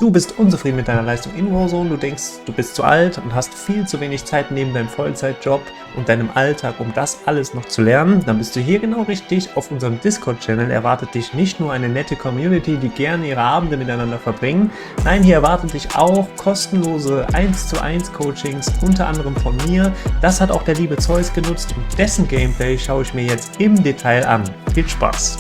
Du bist unzufrieden mit deiner Leistung in Warzone, du denkst, du bist zu alt und hast viel zu wenig Zeit neben deinem Vollzeitjob und deinem Alltag, um das alles noch zu lernen, dann bist du hier genau richtig. Auf unserem Discord-Channel erwartet dich nicht nur eine nette Community, die gerne ihre Abende miteinander verbringen, nein, hier erwartet dich auch kostenlose 1:1 Coachings, unter anderem von mir. Das hat auch der liebe Zeus genutzt und dessen Gameplay schaue ich mir jetzt im Detail an. Viel Spaß!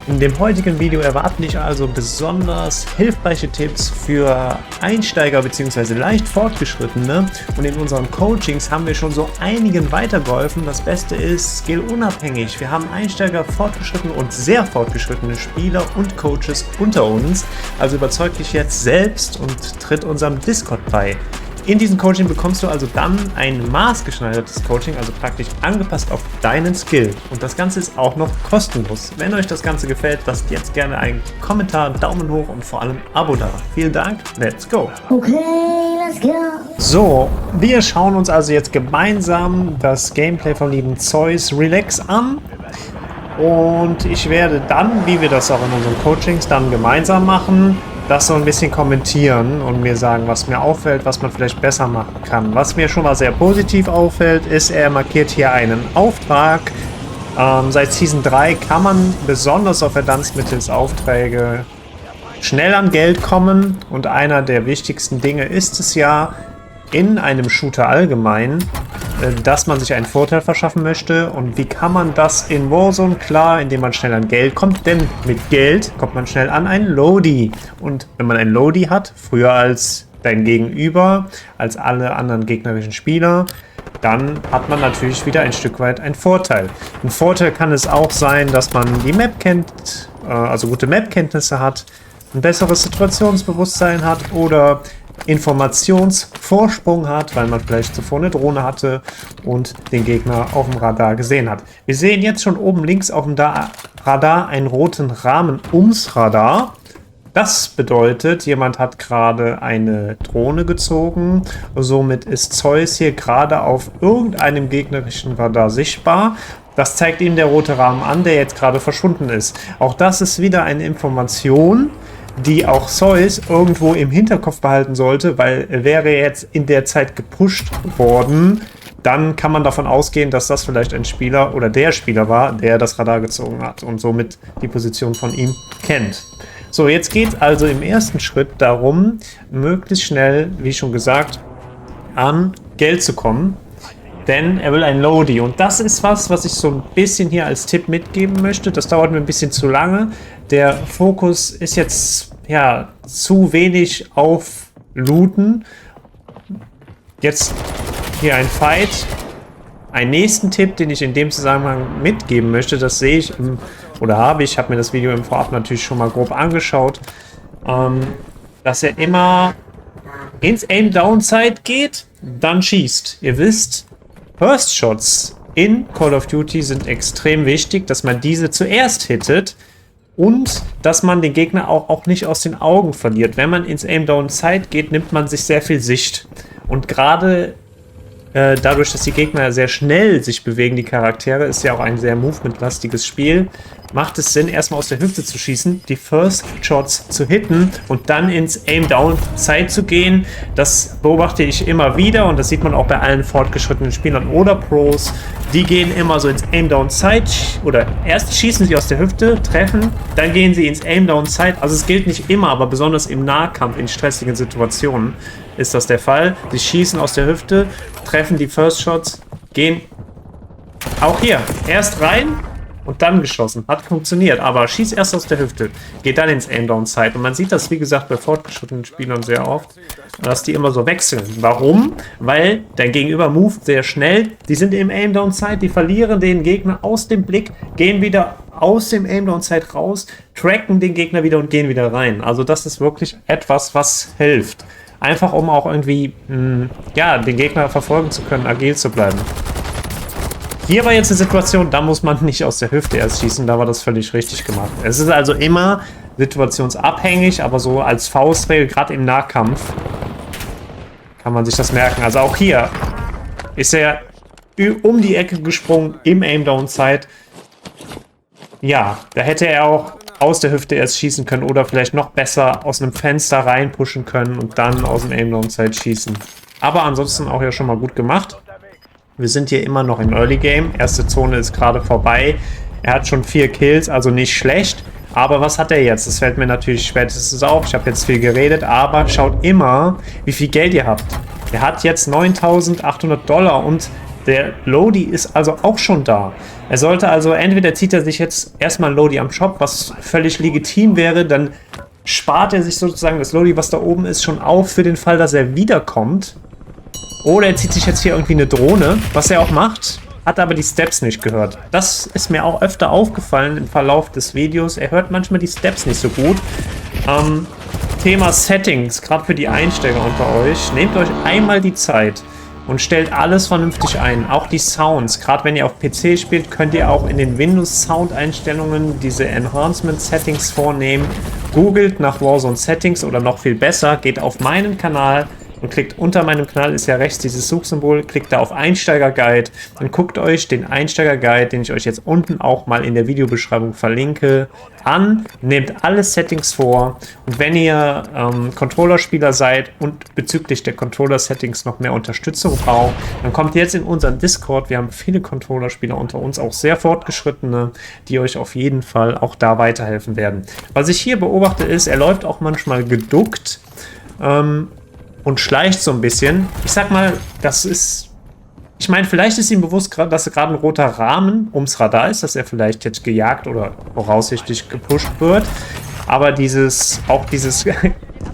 In dem heutigen Video erwarten dich also besonders hilfreiche Tipps für Einsteiger bzw. leicht Fortgeschrittene, und in unseren Coachings haben wir schon so einigen weitergeholfen. Das Beste ist, skillunabhängig. Wir haben Einsteiger, fortgeschrittene und sehr fortgeschrittene Spieler und Coaches unter uns. Also überzeug dich jetzt selbst und tritt unserem Discord bei. In diesem Coaching bekommst du also dann ein maßgeschneidertes Coaching, also praktisch angepasst auf deinen Skill. Und das Ganze ist auch noch kostenlos. Wenn euch das Ganze gefällt, lasst jetzt gerne einen Kommentar, Daumen hoch und vor allem ein Abo da. Vielen Dank, let's go! Okay, let's go! So, wir schauen uns also jetzt gemeinsam das Gameplay von lieben Zeus Relax an. Und ich werde dann, wie wir das auch in unseren Coachings dann gemeinsam machen, das so ein bisschen kommentieren und mir sagen, was mir auffällt, was man vielleicht besser machen kann. Was mir schon mal sehr positiv auffällt, ist, er markiert hier einen Auftrag. Seit Season 3 kann man besonders auf Verdansk mittels Aufträge schnell an Geld kommen, und einer der wichtigsten Dinge ist es ja, in einem Shooter allgemein, dass man sich einen Vorteil verschaffen möchte. Und wie kann man das in Warzone? Klar, indem man schnell an Geld kommt, denn mit Geld kommt man schnell an ein Lodi. Und wenn man ein Lodi hat, früher als dein Gegenüber, als alle anderen gegnerischen Spieler, dann hat man natürlich wieder ein Stück weit einen Vorteil. Ein Vorteil kann es auch sein, dass man die Map kennt, also gute Map-Kenntnisse hat, ein besseres Situationsbewusstsein hat oder Informationsvorsprung hat, weil man vielleicht zuvor eine Drohne hatte und den Gegner auf dem Radar gesehen hat. Wir sehen jetzt schon oben links auf dem Radar einen roten Rahmen ums Radar. Das bedeutet, jemand hat gerade eine Drohne gezogen. Somit ist Zeus hier gerade auf irgendeinem gegnerischen Radar sichtbar. Das zeigt ihm der rote Rahmen an, der jetzt gerade verschwunden ist. Auch das ist wieder eine Information, die auch Zeus irgendwo im Hinterkopf behalten sollte, weil wäre er jetzt in der Zeit gepusht worden, dann kann man davon ausgehen, dass das vielleicht ein Spieler oder der Spieler war, der das Radar gezogen hat und somit die Position von ihm kennt. So, jetzt geht es also im ersten Schritt darum, möglichst schnell, wie schon gesagt, an Geld zu kommen. Denn er will ein Lodi. Und das ist was ich so ein bisschen hier als Tipp mitgeben möchte. Das dauert mir ein bisschen zu lange. Der Fokus ist jetzt ja zu wenig auf Looten. Jetzt hier ein Fight. Einen nächsten Tipp, den ich in dem Zusammenhang mitgeben möchte, das sehe ich habe mir das Video im Vorab natürlich schon mal grob angeschaut, dass er immer ins Aim-Down-Sight geht, dann schießt. Ihr wisst, First Shots in Call of Duty sind extrem wichtig, dass man diese zuerst hittet und dass man den Gegner auch nicht aus den Augen verliert. Wenn man ins Aim-Down-Sight geht, nimmt man sich sehr viel Sicht. Und gerade dadurch, dass die Gegner sehr schnell sich bewegen, die Charaktere, ist ja auch ein sehr movement-lastiges Spiel, macht es Sinn, erstmal aus der Hüfte zu schießen, die First Shots zu hitten und dann ins Aim-Down-Sight zu gehen. Das beobachte ich immer wieder und das sieht man auch bei allen fortgeschrittenen Spielern oder Pros. Die gehen immer so ins Aim-Down-Sight oder erst schießen sie aus der Hüfte, treffen, dann gehen sie ins Aim-Down-Sight. Also es gilt nicht immer, aber besonders im Nahkampf, in stressigen Situationen ist das der Fall. Sie schießen aus der Hüfte, treffen die First Shots, gehen auch hier erst rein und dann geschossen. Hat funktioniert, aber schieß erst aus der Hüfte, geht dann ins Aim-Down-Sight. Und man sieht das, wie gesagt, bei fortgeschrittenen Spielern sehr oft, dass die immer so wechseln. Warum? Weil dein Gegenüber moved sehr schnell. Die sind im Aim-Down-Sight, die verlieren den Gegner aus dem Blick, gehen wieder aus dem Aim-Down-Sight raus, tracken den Gegner wieder und gehen wieder rein. Also das ist wirklich etwas, was hilft. Einfach um auch irgendwie, den Gegner verfolgen zu können, agil zu bleiben. Hier war jetzt eine Situation, da muss man nicht aus der Hüfte erst schießen, da war das völlig richtig gemacht. Es ist also immer situationsabhängig, aber so als Faustregel, gerade im Nahkampf, kann man sich das merken. Also auch hier ist er um die Ecke gesprungen im Aim-Down-Sight. Ja, da hätte er auch aus der Hüfte erst schießen können oder vielleicht noch besser aus einem Fenster reinpushen können und dann aus dem Aim-Down-Sight schießen. Aber ansonsten auch ja schon mal gut gemacht. Wir sind hier immer noch im Early Game. Erste Zone ist gerade vorbei. Er hat schon 4 Kills, also nicht schlecht. Aber was hat er jetzt? Das fällt mir natürlich spätestens auf. Ich habe jetzt viel geredet, aber schaut immer, wie viel Geld ihr habt. Er hat jetzt 9.800 $ und der Lodi ist also auch schon da. Er sollte also, entweder zieht er sich jetzt erstmal Lodi am Shop, was völlig legitim wäre, dann spart er sich sozusagen das Lodi, was da oben ist, schon auf für den Fall, dass er wiederkommt. Oder er zieht sich jetzt hier irgendwie eine Drohne, was er auch macht, hat aber die Steps nicht gehört. Das ist mir auch öfter aufgefallen im Verlauf des Videos. Er hört manchmal die Steps nicht so gut. Thema Settings, gerade für die Einsteiger unter euch. Nehmt euch einmal die Zeit und stellt alles vernünftig ein. Auch die Sounds. Gerade wenn ihr auf PC spielt, könnt ihr auch in den Windows-Sound-Einstellungen diese Enhancement-Settings vornehmen. Googelt nach Warzone Settings oder noch viel besser, geht auf meinen Kanal und klickt unter meinem Kanal, ist ja rechts dieses Suchsymbol, klickt da auf Einsteiger-Guide und guckt euch den Einsteiger-Guide, den ich euch jetzt unten auch mal in der Videobeschreibung verlinke, an, nehmt alle Settings vor und wenn ihr Controller-Spieler seid und bezüglich der Controller-Settings noch mehr Unterstützung braucht, dann kommt jetzt in unseren Discord. Wir haben viele Controller-Spieler unter uns, auch sehr fortgeschrittene, die euch auf jeden Fall auch da weiterhelfen werden. Was ich hier beobachte ist, er läuft auch manchmal geduckt, und schleicht so ein bisschen. Ich sag mal, das ist... Ich meine, vielleicht ist ihm bewusst, dass gerade ein roter Rahmen ums Radar ist, dass er vielleicht jetzt gejagt oder voraussichtlich gepusht wird. Aber auch dieses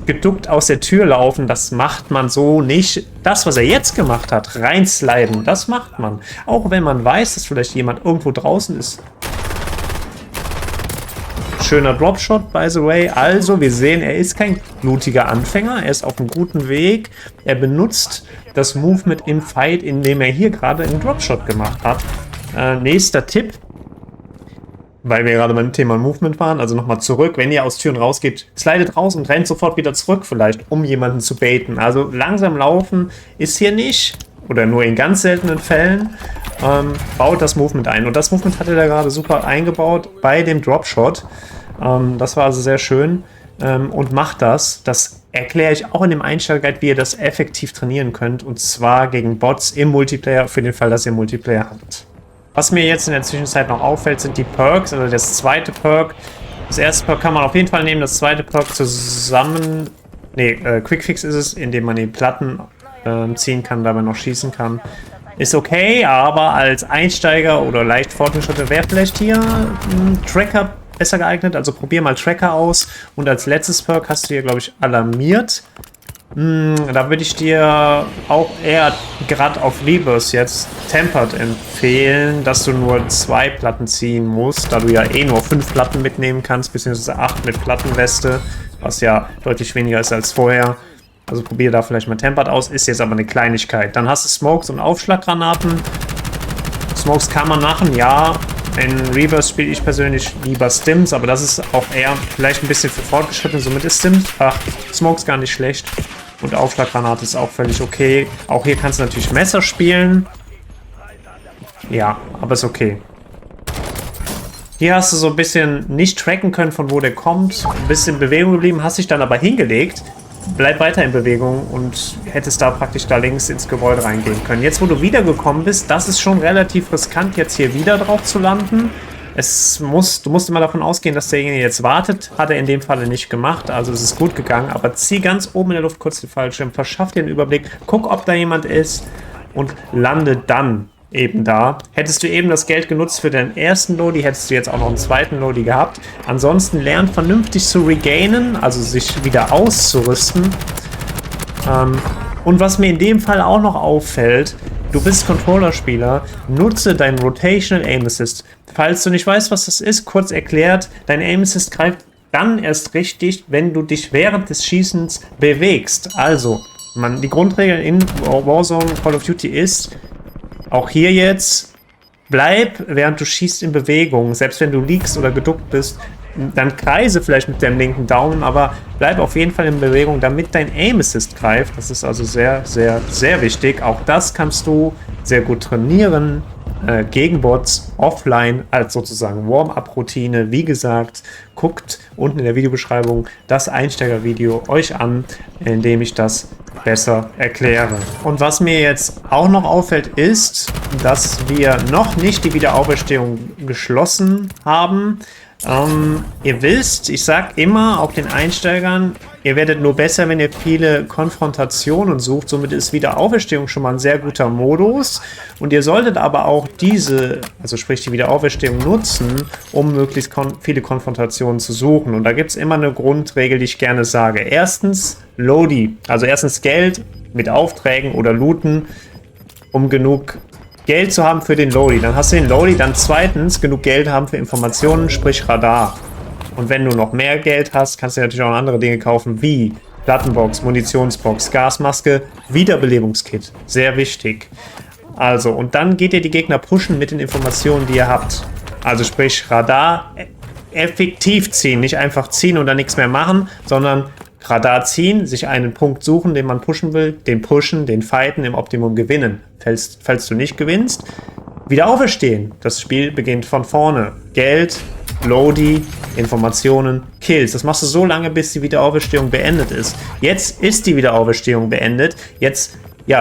geduckt aus der Tür laufen, das macht man so nicht. Das, was er jetzt gemacht hat, reinsliden, das macht man. Auch wenn man weiß, dass vielleicht jemand irgendwo draußen ist. Schöner Dropshot, by the way. Also, wir sehen, er ist kein blutiger Anfänger. Er ist auf einem guten Weg. Er benutzt das Movement im Fight, indem er hier gerade einen Dropshot gemacht hat. Nächster Tipp, weil wir gerade beim Thema Movement waren, also nochmal zurück. Wenn ihr aus Türen rausgeht, slidet raus und rennt sofort wieder zurück vielleicht, um jemanden zu baiten. Also langsam laufen ist hier nicht, oder nur in ganz seltenen Fällen. Baut das Movement ein. Und das Movement hat er da gerade super eingebaut bei dem Dropshot. Das war also sehr schön. Und macht das. Das erkläre ich auch in dem Einsteiger-Guide, wie ihr das effektiv trainieren könnt. Und zwar gegen Bots im Multiplayer, für den Fall, dass ihr Multiplayer habt. Was mir jetzt in der Zwischenzeit noch auffällt, sind die Perks. Also das zweite Perk. Das erste Perk kann man auf jeden Fall nehmen. Das zweite Perk zusammen... Quickfix ist es, indem man die Platten ziehen kann, dabei noch schießen kann. Ist okay, aber als Einsteiger oder leicht Fortgeschrittene wäre vielleicht hier ein Tracker besser geeignet. Also probier mal Tracker aus. Und als letztes Perk hast du hier, glaube ich, Alarmiert. Da würde ich dir auch eher gerade auf Rebirth jetzt Tempered empfehlen, dass du nur 2 Platten ziehen musst, da du ja eh nur 5 Platten mitnehmen kannst, beziehungsweise 8 mit Plattenweste, was ja deutlich weniger ist als vorher. Also probiere da vielleicht mal Tempered aus, ist jetzt aber eine Kleinigkeit. Dann hast du Smokes und Aufschlaggranaten. Smokes kann man machen, ja. In Reverse spiele ich persönlich lieber Stims, aber das ist auch eher vielleicht ein bisschen für Fortgeschrittene. Somit ist Smokes gar nicht schlecht. Und Aufschlaggranate ist auch völlig okay. Auch hier kannst du natürlich Messer spielen. Ja, aber ist okay. Hier hast du so ein bisschen nicht tracken können, von wo der kommt. Ein bisschen in Bewegung geblieben, hast dich dann aber hingelegt. Bleib weiter in Bewegung und hättest da praktisch da links ins Gebäude reingehen können. Jetzt, wo du wiedergekommen bist, das ist schon relativ riskant, jetzt hier wieder drauf zu landen. Du musst immer davon ausgehen, dass derjenige jetzt wartet. Hat er in dem Falle nicht gemacht, also es ist gut gegangen. Aber zieh ganz oben in der Luft kurz den Fallschirm, verschaff dir einen Überblick, guck, ob da jemand ist und lande dann eben da. Hättest du eben das Geld genutzt für deinen ersten Lodi, hättest du jetzt auch noch einen zweiten Lodi gehabt. Ansonsten lernt vernünftig zu regainen, also sich wieder auszurüsten. Und was mir in dem Fall auch noch auffällt, du bist Controller-Spieler, nutze deinen Rotational Aim Assist. Falls du nicht weißt, was das ist, kurz erklärt, dein Aim Assist greift dann erst richtig, wenn du dich während des Schießens bewegst. Also, die Grundregel in Warzone Call of Duty ist, auch hier jetzt, bleib, während du schießt, in Bewegung. Selbst wenn du liegst oder geduckt bist, dann kreise vielleicht mit deinem linken Daumen, aber bleib auf jeden Fall in Bewegung, damit dein Aim Assist greift. Das ist also sehr, sehr, sehr wichtig. Auch das kannst du sehr gut trainieren. gegen Bots offline als sozusagen Warm-up-Routine. Wie gesagt, guckt unten in der Videobeschreibung das Einsteigervideo euch an, in dem ich das besser erkläre. Und was mir jetzt auch noch auffällt, ist, dass wir noch nicht die Wiederauferstehung geschlossen haben. Ihr wisst, ich sag immer auch den Einsteigern, ihr werdet nur besser, wenn ihr viele Konfrontationen sucht. Somit ist Wiederauferstehung schon mal ein sehr guter Modus. Und ihr solltet aber auch diese, also sprich die Wiederauferstehung nutzen, um möglichst viele Konfrontationen zu suchen. Und da gibt es immer eine Grundregel, die ich gerne sage. Erstens Lodi, also erstens Geld mit Aufträgen oder Looten, um genug Geld zu haben für den Lodi. Dann hast du den Lodi, dann zweitens genug Geld haben für Informationen, sprich Radar. Und wenn du noch mehr Geld hast, kannst du natürlich auch andere Dinge kaufen, wie Plattenbox, Munitionsbox, Gasmaske, Wiederbelebungskit. Sehr wichtig. Also, und dann geht ihr die Gegner pushen mit den Informationen, die ihr habt. Also sprich Radar effektiv ziehen, nicht einfach ziehen und dann nichts mehr machen, sondern Radar ziehen, sich einen Punkt suchen, den man pushen will, den pushen, den fighten, im Optimum gewinnen. Falls du nicht gewinnst, wieder auferstehen. Das Spiel beginnt von vorne. Geld, Lodi, Informationen, Kills. Das machst du so lange, bis die Wiederauferstehung beendet ist. Jetzt ist die Wiederauferstehung beendet. Jetzt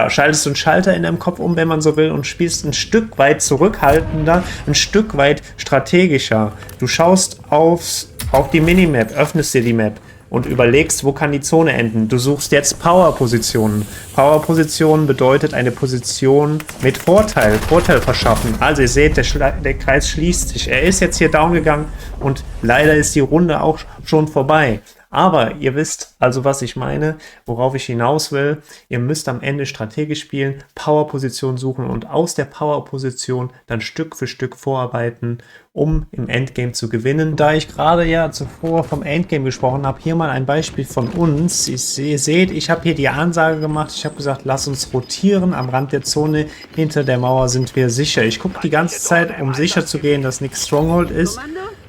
schaltest du einen Schalter in deinem Kopf um, wenn man so will, und spielst ein Stück weit zurückhaltender, ein Stück weit strategischer. Du schaust auf die Minimap, öffnest dir die Map und überlegst, wo kann die Zone enden. Du suchst jetzt Power-Positionen. Power-Positionen bedeutet eine Position mit Vorteil verschaffen. Also ihr seht, der Kreis schließt sich. Er ist jetzt hier down gegangen und leider ist die Runde auch schon vorbei. Aber ihr wisst also, was ich meine, worauf ich hinaus will. Ihr müsst am Ende strategisch spielen, Power-Position suchen und aus der Power-Position dann Stück für Stück vorarbeiten, um im Endgame zu gewinnen. Da ich gerade zuvor vom Endgame gesprochen habe, hier mal ein Beispiel von uns. Ihr seht, ich habe hier die Ansage gemacht. Ich habe gesagt, lass uns rotieren. Am Rand der Zone hinter der Mauer sind wir sicher. Ich gucke die ganze Zeit, um sicher zu gehen, dass nichts Stronghold ist.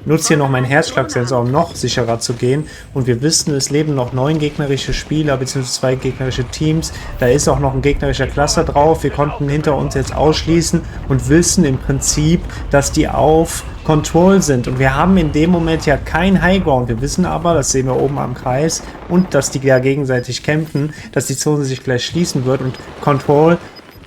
Nutze hier noch meinen Herzschlagsensor, um noch sicherer zu gehen. Und wir wissen, es leben noch 9 gegnerische Spieler bzw. 2 gegnerische Teams. Da ist auch noch ein gegnerischer Cluster drauf. Wir konnten hinter uns jetzt ausschließen und wissen im Prinzip, dass die auf Control sind. Und wir haben in dem Moment ja kein Highground. Wir wissen aber, das sehen wir oben am Kreis, und dass die ja gegenseitig kämpfen, dass die Zone sich gleich schließen wird und Control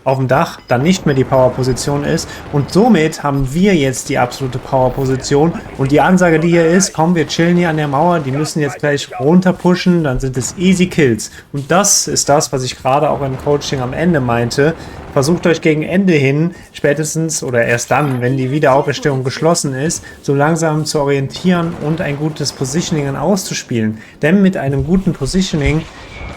auf dem Dach dann nicht mehr die Power-Position ist. Und somit haben wir jetzt die absolute Power-Position. Und die Ansage, die hier ist, komm, wir chillen hier an der Mauer, die müssen jetzt gleich runter pushen, dann sind es Easy Kills. Und das ist das, was ich gerade auch im Coaching am Ende meinte. Versucht euch gegen Ende hin, spätestens oder erst dann, wenn die Wiederauferstehung geschlossen ist, so langsam zu orientieren und ein gutes Positioning auszuspielen. Denn mit einem guten Positioning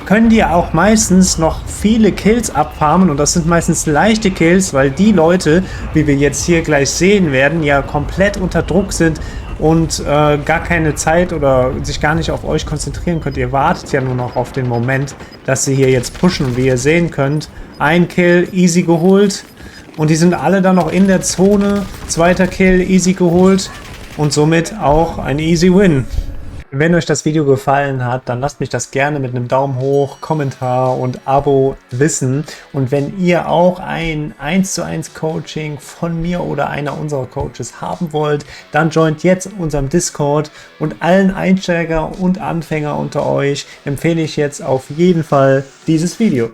können die auch meistens noch viele Kills abfarmen, und das sind meistens leichte Kills, weil die Leute, wie wir jetzt hier gleich sehen werden, ja komplett unter Druck sind und gar keine Zeit oder sich gar nicht auf euch konzentrieren könnt. Ihr wartet ja nur noch auf den Moment, dass sie hier jetzt pushen, und wie ihr sehen könnt, ein Kill easy geholt und die sind alle dann noch in der Zone, zweiter Kill easy geholt und somit auch ein easy Win. Wenn euch das Video gefallen hat, dann lasst mich das gerne mit einem Daumen hoch, Kommentar und Abo wissen. Und wenn ihr auch ein 1:1 Coaching von mir oder einer unserer Coaches haben wollt, dann joint jetzt unserem Discord, und allen Einsteiger und Anfänger unter euch empfehle ich jetzt auf jeden Fall dieses Video.